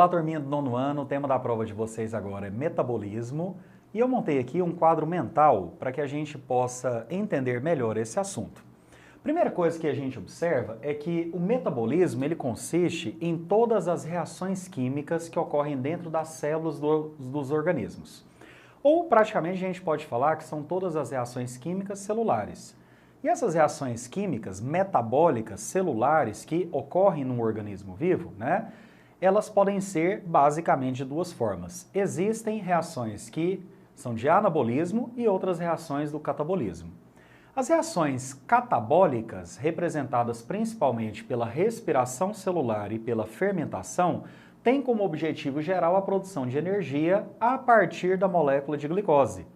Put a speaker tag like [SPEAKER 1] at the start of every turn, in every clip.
[SPEAKER 1] Olá, turminha do nono ano, o tema da prova de vocês agora é metabolismo e eu montei aqui um quadro mental para que a gente possa entender melhor esse assunto. Primeira coisa que a gente observa é que o metabolismo ele consiste em todas as reações químicas que ocorrem dentro das células dos organismos. Ou praticamente a gente pode falar que são todas as reações químicas celulares. E essas reações químicas metabólicas celulares que ocorrem num organismo vivo, elas podem ser basicamente de duas formas. Existem reações que são de anabolismo e outras reações do catabolismo. As reações catabólicas, representadas principalmente pela respiração celular e pela fermentação, têm como objetivo geral a produção de energia a partir da molécula de glicose.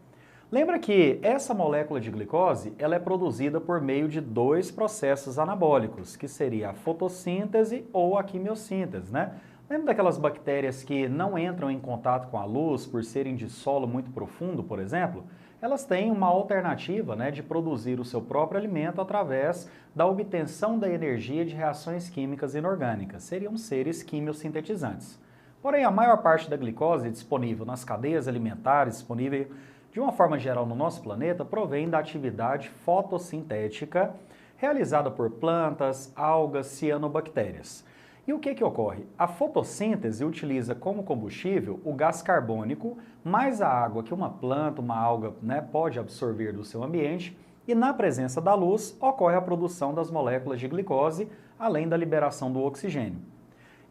[SPEAKER 1] Lembra que essa molécula de glicose ela é produzida por meio de dois processos anabólicos, que seria a fotossíntese ou a quimiossíntese, Lembra daquelas bactérias que não entram em contato com a luz por serem de solo muito profundo, por exemplo? Elas têm uma alternativa de produzir o seu próprio alimento através da obtenção da energia de reações químicas inorgânicas. Seriam seres quimiosintetizantes. Porém, a maior parte da glicose disponível nas cadeias alimentares, disponível de uma forma geral no nosso planeta, provém da atividade fotossintética realizada por plantas, algas, cianobactérias. E o que ocorre? A fotossíntese utiliza como combustível o gás carbônico mais a água que uma planta, uma alga pode absorver do seu ambiente e na presença da luz ocorre a produção das moléculas de glicose, além da liberação do oxigênio.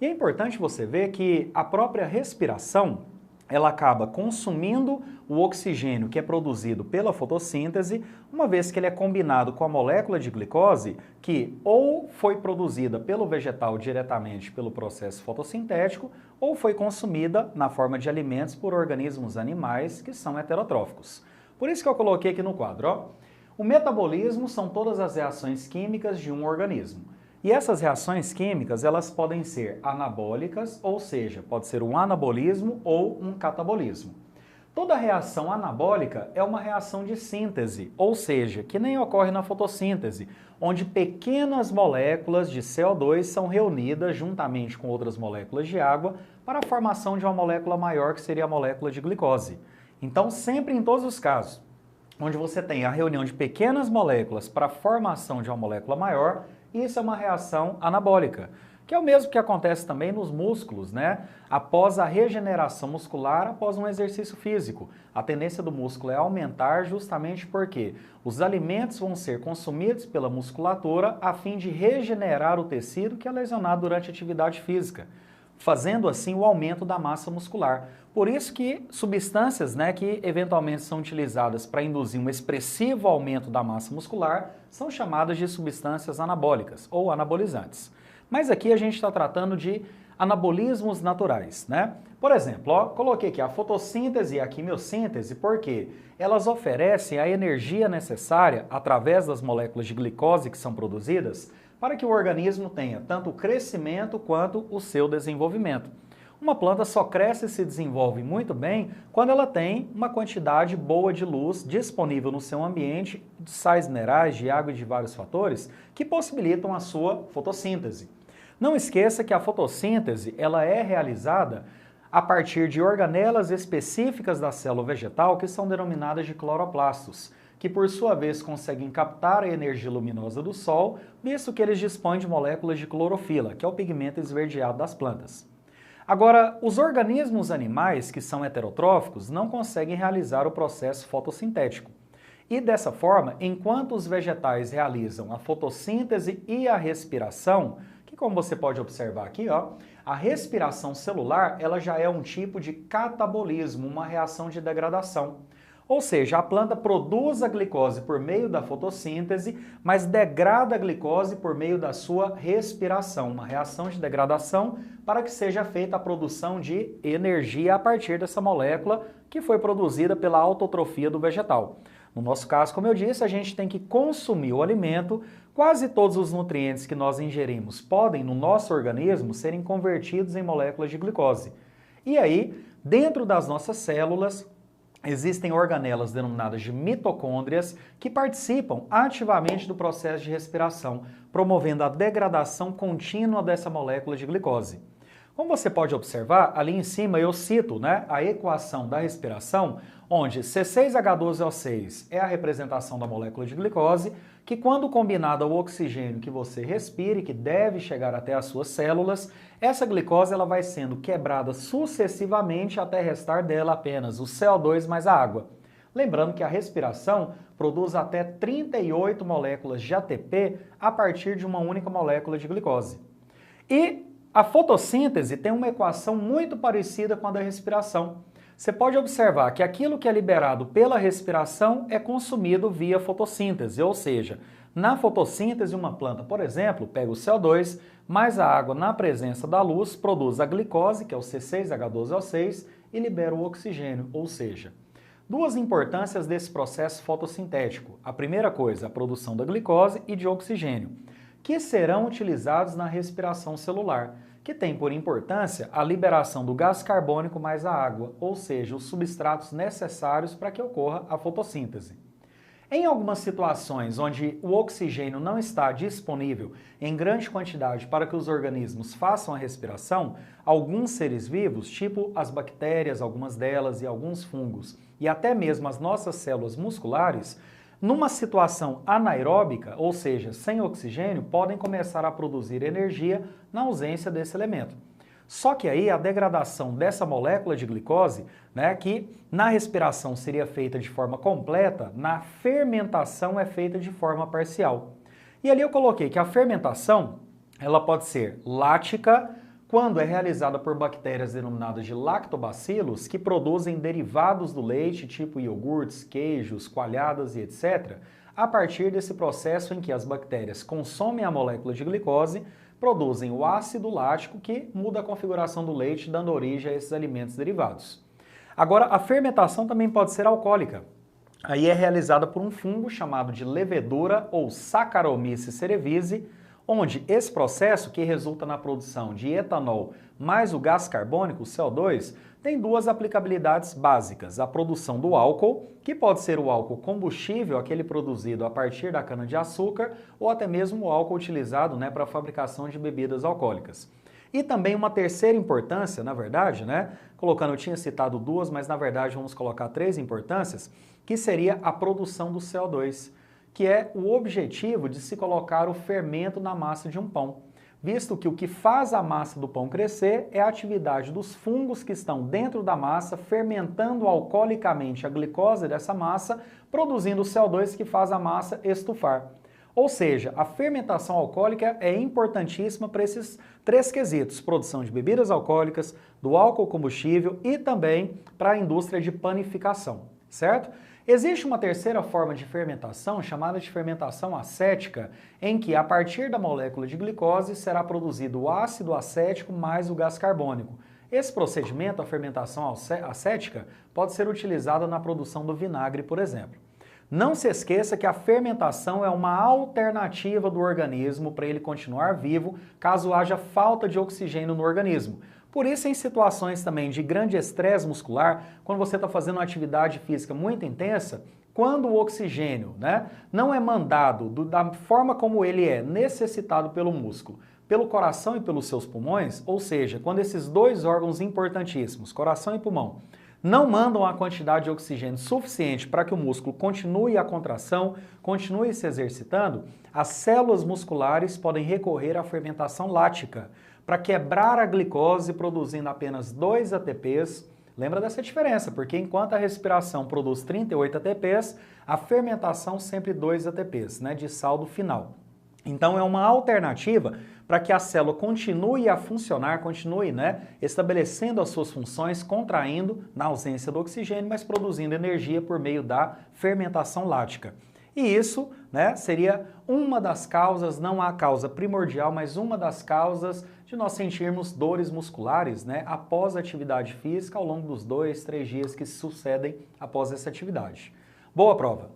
[SPEAKER 1] E é importante você ver que a própria respiração ela acaba consumindo o oxigênio que é produzido pela fotossíntese, uma vez que ele é combinado com a molécula de glicose, que ou foi produzida pelo vegetal diretamente pelo processo fotossintético, ou foi consumida na forma de alimentos por organismos animais que são heterotróficos. Por isso que eu coloquei aqui no quadro, o metabolismo são todas as reações químicas de um organismo. E essas reações químicas, elas podem ser anabólicas, ou seja, pode ser um anabolismo ou um catabolismo. Toda reação anabólica é uma reação de síntese, ou seja, que nem ocorre na fotossíntese, onde pequenas moléculas de CO2 são reunidas juntamente com outras moléculas de água para a formação de uma molécula maior, que seria a molécula de glicose. Então, sempre em todos os casos, onde você tem a reunião de pequenas moléculas para a formação de uma molécula maior, isso é uma reação anabólica, que é o mesmo que acontece também nos músculos, Após a regeneração muscular, após um exercício físico. A tendência do músculo é aumentar justamente porque os alimentos vão ser consumidos pela musculatura a fim de regenerar o tecido que é lesionado durante a atividade física, fazendo assim o aumento da massa muscular. Por isso que substâncias que eventualmente são utilizadas para induzir um expressivo aumento da massa muscular são chamadas de substâncias anabólicas ou anabolizantes. Mas aqui a gente está tratando de anabolismos naturais, Por exemplo, coloquei aqui a fotossíntese e a quimiossíntese porque elas oferecem a energia necessária através das moléculas de glicose que são produzidas para que o organismo tenha tanto o crescimento quanto o seu desenvolvimento. Uma planta só cresce e se desenvolve muito bem quando ela tem uma quantidade boa de luz disponível no seu ambiente, de sais minerais, de água e de vários fatores que possibilitam a sua fotossíntese. Não esqueça que a fotossíntese ela é realizada a partir de organelas específicas da célula vegetal que são denominadas de cloroplastos, que por sua vez conseguem captar a energia luminosa do sol, visto que eles dispõem de moléculas de clorofila, que é o pigmento esverdeado das plantas. Agora, os organismos animais que são heterotróficos não conseguem realizar o processo fotossintético. E dessa forma, enquanto os vegetais realizam a fotossíntese e a respiração, que como você pode observar aqui, a respiração celular ela já é um tipo de catabolismo, uma reação de degradação. Ou seja, a planta produz a glicose por meio da fotossíntese, mas degrada a glicose por meio da sua respiração, uma reação de degradação para que seja feita a produção de energia a partir dessa molécula que foi produzida pela autotrofia do vegetal. No nosso caso, como eu disse, a gente tem que consumir o alimento, quase todos os nutrientes que nós ingerimos podem, no nosso organismo, serem convertidos em moléculas de glicose. E aí, dentro das nossas células, existem organelas denominadas de mitocôndrias que participam ativamente do processo de respiração, promovendo a degradação contínua dessa molécula de glicose. Como você pode observar, ali em cima eu cito, né, a equação da respiração, onde C6H12O6 é a representação da molécula de glicose, que quando combinada ao oxigênio que você respira e que deve chegar até as suas células, essa glicose ela vai sendo quebrada sucessivamente até restar dela apenas o CO2 mais a água. Lembrando que a respiração produz até 38 moléculas de ATP a partir de uma única molécula de glicose. E a fotossíntese tem uma equação muito parecida com a da respiração. Você pode observar que aquilo que é liberado pela respiração é consumido via fotossíntese, ou seja, na fotossíntese uma planta, por exemplo, pega o CO2 mais a água na presença da luz, produz a glicose, que é o C6H12O6, e libera o oxigênio, ou seja, duas importâncias desse processo fotossintético. A primeira coisa, a produção da glicose e de oxigênio, que serão utilizados na respiração celular, que tem por importância a liberação do gás carbônico mais a água, ou seja, os substratos necessários para que ocorra a fotossíntese. Em algumas situações onde o oxigênio não está disponível em grande quantidade para que os organismos façam a respiração, alguns seres vivos, tipo as bactérias, algumas delas e alguns fungos, e até mesmo as nossas células musculares, numa situação anaeróbica, ou seja, sem oxigênio, podem começar a produzir energia na ausência desse elemento. Só que aí a degradação dessa molécula de glicose, né, que na respiração seria feita de forma completa, na fermentação é feita de forma parcial. E ali eu coloquei que a fermentação, ela pode ser lática, quando é realizada por bactérias denominadas de lactobacilos, que produzem derivados do leite, tipo iogurtes, queijos, coalhadas e etc., a partir desse processo em que as bactérias consomem a molécula de glicose, produzem o ácido lático que muda a configuração do leite, dando origem a esses alimentos derivados. Agora, a fermentação também pode ser alcoólica. Aí é realizada por um fungo chamado de levedura ou Saccharomyces cerevisiae, onde esse processo, que resulta na produção de etanol mais o gás carbônico, o CO2, tem duas aplicabilidades básicas. A produção do álcool, que pode ser o álcool combustível, aquele produzido a partir da cana-de-açúcar, ou até mesmo o álcool utilizado, né, para a fabricação de bebidas alcoólicas. E também uma terceira importância, na verdade, né, colocando, eu tinha citado duas, mas na verdade vamos colocar três importâncias, que seria a produção do CO2, que é o objetivo de se colocar o fermento na massa de um pão, visto que o que faz a massa do pão crescer é a atividade dos fungos que estão dentro da massa, fermentando alcoolicamente a glicose dessa massa, produzindo o CO2 que faz a massa estufar. Ou seja, a fermentação alcoólica é importantíssima para esses três quesitos: produção de bebidas alcoólicas, do álcool combustível e também para a indústria de panificação, certo? Existe uma terceira forma de fermentação, chamada de fermentação acética, em que a partir da molécula de glicose será produzido o ácido acético mais o gás carbônico. Esse procedimento, a fermentação acética, pode ser utilizado na produção do vinagre, por exemplo. Não se esqueça que a fermentação é uma alternativa do organismo para ele continuar vivo caso haja falta de oxigênio no organismo. Por isso, em situações também de grande estresse muscular, quando você está fazendo uma atividade física muito intensa, quando o oxigênio, né, não é mandado da forma como ele é necessitado pelo músculo, pelo coração e pelos seus pulmões, ou seja, quando esses dois órgãos importantíssimos, coração e pulmão, não mandam a quantidade de oxigênio suficiente para que o músculo continue a contração, continue se exercitando, as células musculares podem recorrer à fermentação lática para quebrar a glicose produzindo apenas 2 ATPs. Lembra dessa diferença, porque enquanto a respiração produz 38 ATPs, a fermentação sempre 2 ATPs, né, de saldo final. Então é uma alternativa para que a célula continue a funcionar, continue, né, estabelecendo as suas funções, contraindo na ausência do oxigênio, mas produzindo energia por meio da fermentação lática. E isso, né, seria uma das causas, não a causa primordial, mas uma das causas de nós sentirmos dores musculares, né, após a atividade física, ao longo dos 2, 3 dias que se sucedem após essa atividade. Boa prova!